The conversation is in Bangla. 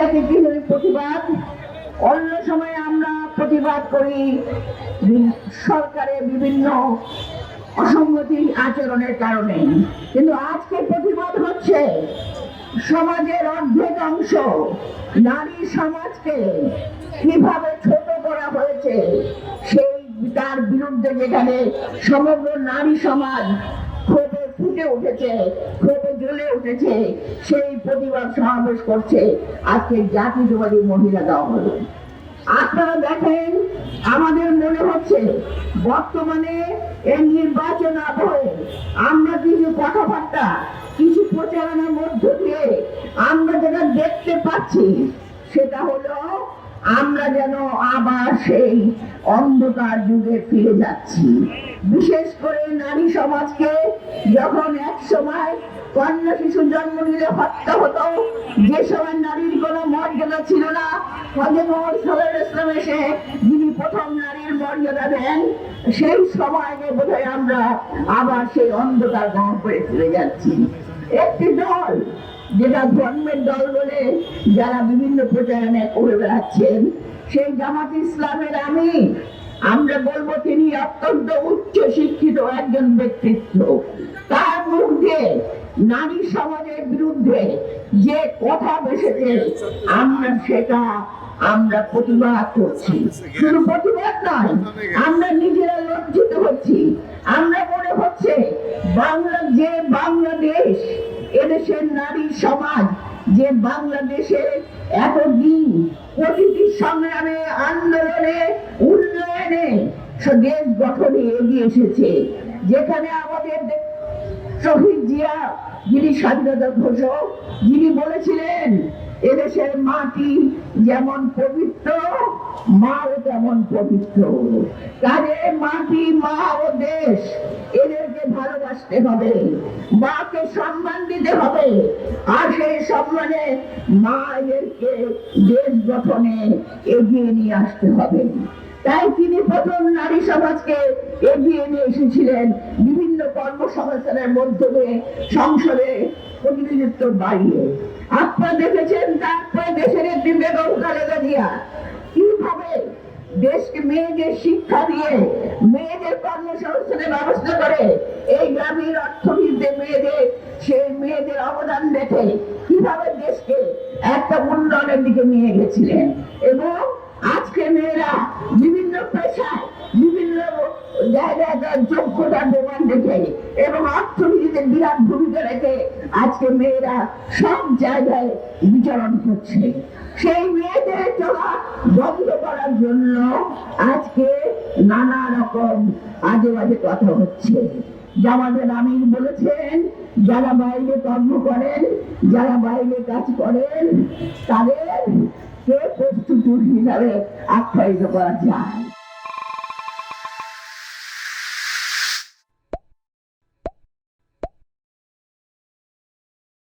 একটি প্রতিবাদ, অন্য সময় আমরা প্রতিবাদ করি সরকারের বিভিন্ন অসঙ্গতি আচরণের কারণে, কিন্তু আজকে প্রতিবাদ হচ্ছে সমাজের অর্ধেক অংশ নারী সমাজকে কিভাবে ছোট করা হয়েছে সেই তার বিরুদ্ধে, যেখানে সমগ্র নারী সমাজ ক্ষোভে ফুটে উঠেছে, ক্ষোভে জ্বলে উঠেছে, সেই প্রতিবাদ সমাবেশ করছে আজকে জাতীয়তাবাদী মহিলা দল। আপনারা দেখেন, আমাদের মনে হচ্ছে বর্তমানে এই নির্বাচন আবহে আমরা কিছু কথাবার্তা, কিছু প্রচারণার মধ্য দিয়ে আমরা যেটা দেখতে পাচ্ছি সেটা হলো আমরা যেন আবার সেই অন্ধকার যুগে ফিরে যাচ্ছি। বিশেষ করে নারী সমাজকে যখন এক সময় কন্যা শিশু জন্ম নিলে হত্যা হতো, যে সময় নারীর কোনো মর্যাদা ছিল না, হযরত মুহাম্মদ সাল্লাল্লাহু আলাইহি ওয়াসাল্লাম এসে যিনি প্রথম নারীর মর্যাদা দেন, সেই সময়কে বোধহয় আমরা আবার সেই অন্ধকার গহ্বরে ফিরে যাচ্ছি। একটি দল, যেটা ধর্মের দল বলে যারা বিভিন্ন প্রচারণায় করে বেড়াচ্ছেন, সেই জামাত ইসলামের আমরা বলবো তিনি অত্যন্ত উচ্চ শিক্ষিত একজন ব্যক্তিত্ব। তার মুখ দিয়ে নারী সমাজের বিরুদ্ধে যে কথা বসেছে আমরা প্রতিবাদ করছি। শুধু প্রতিবাদ নয়, আমরা নিজেরা লজ্জিত হচ্ছি। আমরা মনে হচ্ছে বাংলাদেশ, এদেশের নারী সমাজ যে বাংলাদেশে এতদিন প্রতিটি সংগ্রামে, আন্দোলনে, উন্নয়নে, দেশ গঠনে এগিয়ে এসেছে, যেখানে আমাদের শহীদ জিয়া, যিনি স্বাধীনতা ঘোষক, যিনি বলেছিলেন এদেশের মাটি যেমন পবিত্র, মাও তেমন পবিত্র। কাজে মাটি, মা ও দেশ, এদেরকে ভালোবাসতে হবে, মাকে সম্মান দিতে হবে, আর সেই সম্মানে মায়েরকে দেশ গঠনে এগিয়ে নিয়ে আসতে হবে। তাই তিনি প্রথম নারী সমাজকে এগিয়ে নিয়ে এসেছিলেন বিভিন্ন কর্মসংস্থানের মাধ্যমে, সংসদে প্রতিনিধিত্ব বাড়িয়ে। আপনারা দেখেছেন তারপরে দেশের একটি বেগম খালেদা জিয়া কিভাবে দেশকে মেয়েদের শিক্ষা দিয়ে, মেয়েদের কর্মসংস্থানের ব্যবস্থা করে, এই গ্রামীণ অর্থনীতিতে মেয়েদের অবদান দেখে কিভাবে দেশকে একটা উন্নয়নের দিকে নিয়ে গেছিলেন। এবং আজকে মেয়েরা বিভিন্ন পেশায়, বিভিন্ন জায়গায় তার যোগ্যতার প্রমাণ দেখে এবং অর্থনীতিতে বিরাট ভূমিকা রেখে আজকে মেয়েরা সব জায়গায় বিচরণ করছে। সেই মেয়েদের চলা বন্ধ করার জন্য আজকে নানা রকম আজে বাজে কথা হচ্ছে। জামাতের আমির বলেছেন, যারা বাইরে কর্ম করেন, যারা বাইরে কাজ করেন, তাদের কে প্রস্তুত হিসাবে আখ্যায়িত করা যায়।